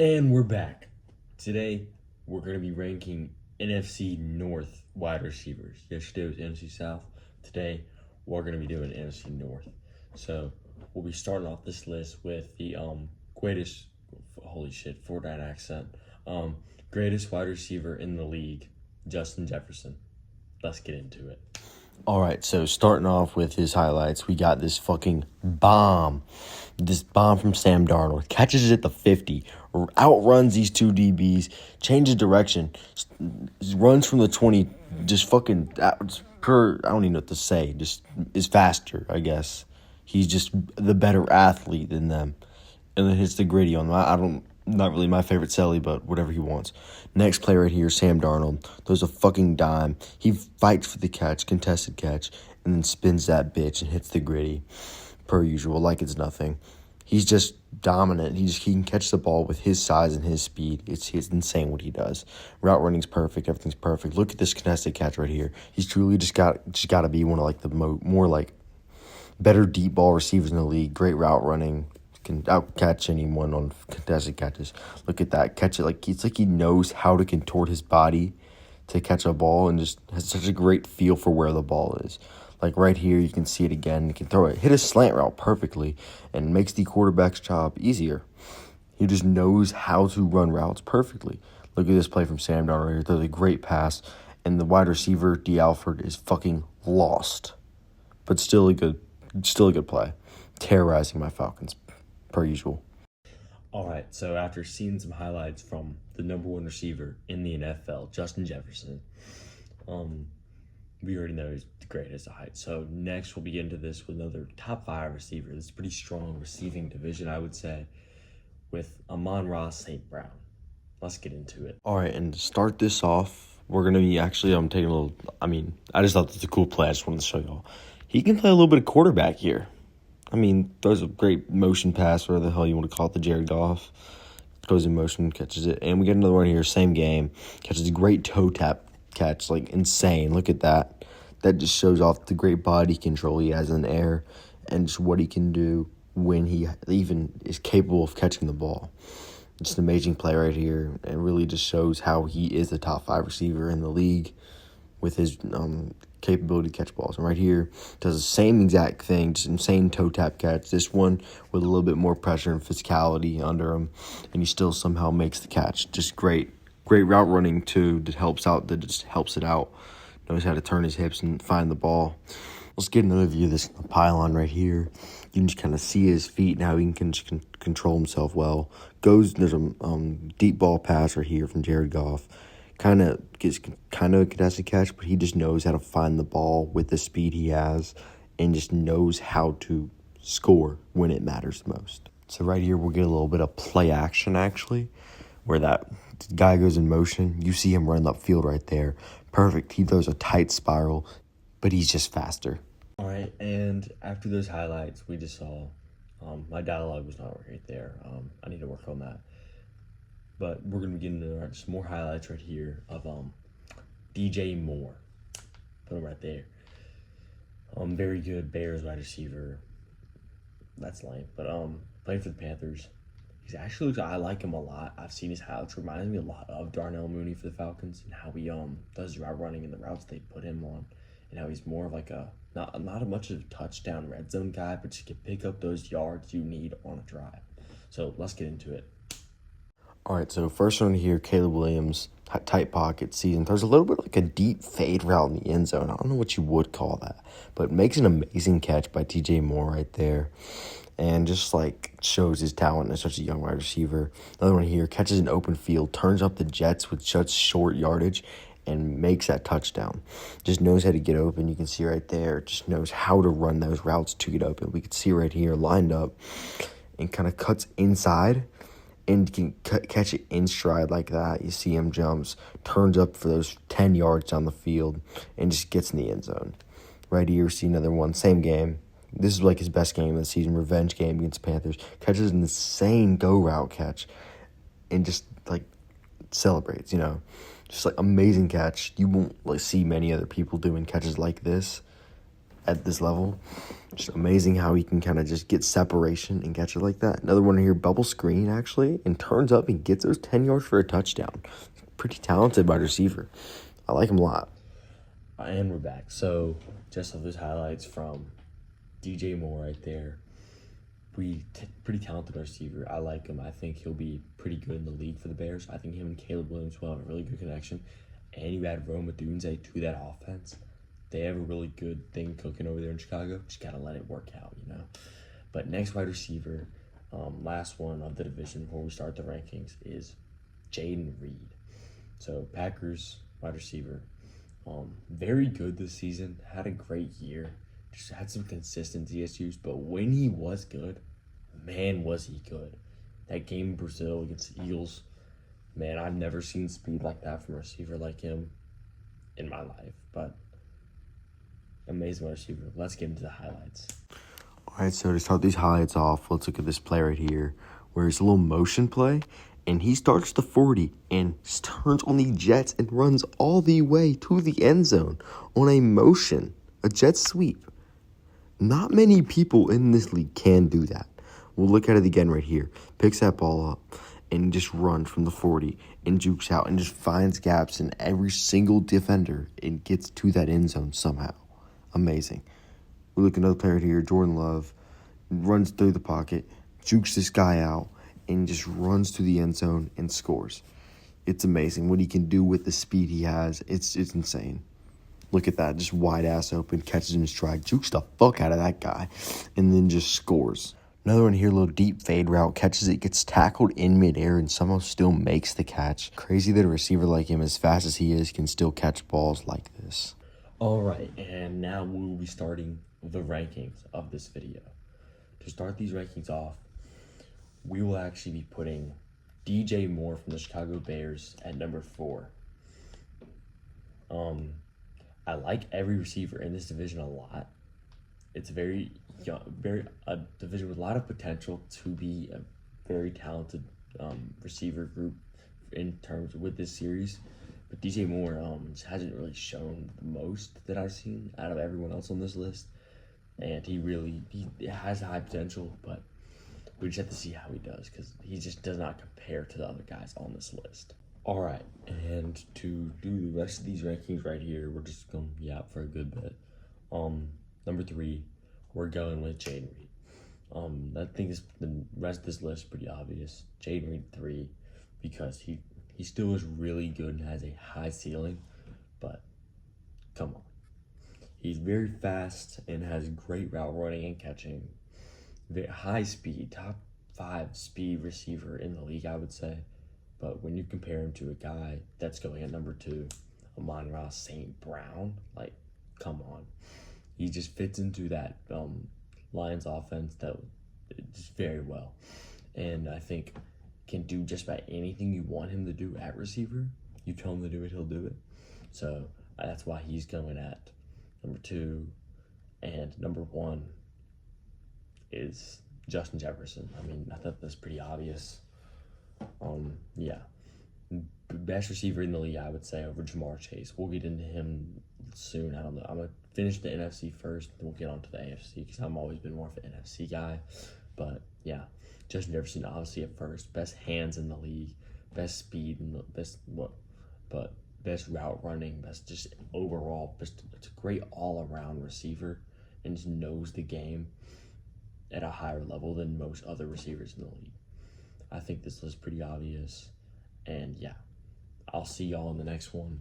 And we're back. Today, we're going to be ranking NFC North wide receivers. Yesterday was NFC South. Today, we're going to be doing NFC North. So, we'll be starting off this list with the greatest, holy shit, 49 accent, greatest wide receiver in the league, Justin Jefferson. Let's get into it. All right, so starting off with his highlights, we got this fucking bomb. This bomb from Sam Darnold. Catches it at the 50. Outruns these two DBs. Changes direction. Runs from the 20. Just fucking, I don't even know what to say. Just is faster, I guess. He's just the better athlete than them. And then hits the gritty on them. Not really my favorite Selly, but whatever he wants. Next play right here, Sam Darnold. Throws a fucking dime. He fights for the catch, contested catch, and then spins that bitch and hits the gritty. Per usual, like it's nothing. He's just dominant. He can catch the ball with his size and his speed. It's insane what he does. Route running's perfect. Everything's perfect. Look at this contested catch right here. He's truly just got to be one of like the more like better deep ball receivers in the league. Great route running. Can out-catch anyone on contested catches. Look at that. Catch it like it's like he knows how to contort his body to catch a ball and just has such a great feel for where the ball is. Like right here, you can see it again. He can throw it, hit a slant route perfectly, and makes the quarterback's job easier. He just knows how to run routes perfectly. Look at this play from Sam Darnold right here. Throws a great pass, and the wide receiver, D. Alford, is fucking lost. But still a good play. Terrorizing my Falcons. Per usual. All right, so after seeing some highlights from the number one receiver in the NFL, Justin Jefferson, we already know he's the greatest at height. So next we'll begin into this with another top 5 receiver. This is a pretty strong receiving division, I would say, with Amon-Ra St. Brown. Let's get into it. All right, and to start this off, we're going to be I'm taking a little, I just thought this was a cool play. I just wanted to show y'all. He can play a little bit of quarterback here. Throws a great motion pass, whatever the hell you want to call it, the Jared Goff. Goes in motion, catches it. And we get another one here, same game. Catches a great toe tap catch, like insane. Look at that. That just shows off the great body control he has in the air and just what he can do when he even is capable of catching the ball. Just an amazing play right here. It really just shows how he is the top 5 receiver in the league with his capability to catch balls. And right here, does the same exact thing, just insane toe tap catch. This one with a little bit more pressure and physicality under him, and he still somehow makes the catch. Just great route running too. That helps it out. Knows how to turn his hips and find the ball. Let's get another view of this pylon right here. You can just kind of see his feet and how he can control himself well. There's a deep ball pass right here from Jared Goff. Gets a contested catch, but he just knows how to find the ball with the speed he has and just knows how to score when it matters the most. So right here, we'll get a little bit of play action, actually, where that guy goes in motion. You see him run upfield right there. Perfect. He throws a tight spiral, but he's just faster. All right, and after those highlights, we just saw my dialogue was not right there. I need to work on that. But we're going to get into some more highlights right here of DJ Moore. Put him right there. Very good Bears wide receiver. That's lame. But playing for the Panthers. I like him a lot. I've seen his highlights. Reminds me a lot of Darnell Mooney for the Falcons and how he does route running and the routes they put him on. And how he's more of like not much of a touchdown red zone guy, but you can pick up those yards you need on a drive. So let's get into it. All right, so first one here, Caleb Williams, tight pocket season. There's a little bit like a deep fade route in the end zone. I don't know what you would call that, but makes an amazing catch by TJ Moore right there. And just like shows his talent as such a young wide receiver. Another one here, catches an open field, turns up the Jets with such short yardage, and makes that touchdown. Just knows how to get open. You can see right there, just knows how to run those routes to get open. We can see right here, lined up, and kind of cuts inside. And can catch it in stride like that. You see him jumps, turns up for those 10 yards down the field, and just gets in the end zone. Right here, see another one, same game. This is like his best game of the season, revenge game against Panthers. Catches an insane go route catch, and just like celebrates, Just like amazing catch. You won't see many other people doing catches like this at this level. Just amazing how he can kind of just get separation and catch it like that. Another one here, bubble screen actually, and turns up and gets those 10 yards for a touchdown. Pretty talented wide receiver. I like him a lot. And we're back. So just of those highlights from DJ Moore right there. Pretty talented receiver. I like him. I think he'll be pretty good in the league for the Bears. I think him and Caleb Williams will have a really good connection. And you add Rome Odunze to that offense. They have a really good thing cooking over there in Chicago. Just got to let it work out, you know. But next wide receiver, last one of the division before we start the rankings, is Jaden Reed. So Packers wide receiver. Very good this season. Had a great year. Just had some consistency issues. But when he was good, man, was he good. That game in Brazil against the Eagles, man, I've never seen speed like that from a receiver like him in my life. But amazing wide receiver. Let's get into the highlights. All right, so to start these highlights off, let's look at this play right here where it's a little motion play, and he starts the 40 and turns on the Jets and runs all the way to the end zone on a motion, a jet sweep. Not many people in this league can do that. We'll look at it again right here. Picks that ball up and just runs from the 40 and jukes out and just finds gaps in every single defender and gets to that end zone somehow. Amazing. We look at another player here, Jordan Love, runs through the pocket, jukes this guy out, and just runs to the end zone and scores. It's amazing what he can do with the speed he has. It's insane. Look at that, just wide ass open, catches in his stride, jukes the fuck out of that guy, and then just scores. Another one here, a little deep fade route, catches it, gets tackled in midair, and somehow still makes the catch. Crazy that a receiver like him, as fast as he is, can still catch balls like this. All right, and now we will be starting the rankings of this video. To start these rankings off, we will actually be putting DJ Moore from the Chicago Bears at number 4. I like every receiver in this division a lot. It's very young, a division with a lot of potential to be a very talented receiver group in terms with this series. But DJ Moore hasn't really shown the most that I've seen out of everyone else on this list. And he has high potential, but we just have to see how he does because he just does not compare to the other guys on this list. All right, and to do the rest of these rankings right here, we're just going to yap for a good bit. Number 3, we're going with Jaden Reed. I think the rest of this list is pretty obvious. Jaden Reed 3 because he still is really good and has a high ceiling, but come on. He's very fast and has great route running and catching. Very high speed, top 5 speed receiver in the league, I would say. But when you compare him to a guy that's going at number 2, Amon-Ra St. Brown, like, come on. He just fits into that Lions offense that just very well. And I think can do just about anything you want him to do at receiver. You tell him to do it, he'll do it. So that's why he's going at number 2. And number 1 is Justin Jefferson. I mean, I thought that's pretty obvious. Yeah. Best receiver in the league, I would say, over Jamar Chase. We'll get into him soon. I don't know. I'm going to finish the NFC first, then we'll get on to the AFC because I've always been more of an NFC guy. But, yeah, Justin Jefferson, obviously, at first. Best hands in the league. Best speed and best route running. Best just overall. It's a great all-around receiver and just knows the game at a higher level than most other receivers in the league. I think this list is pretty obvious. And yeah, I'll see y'all in the next one.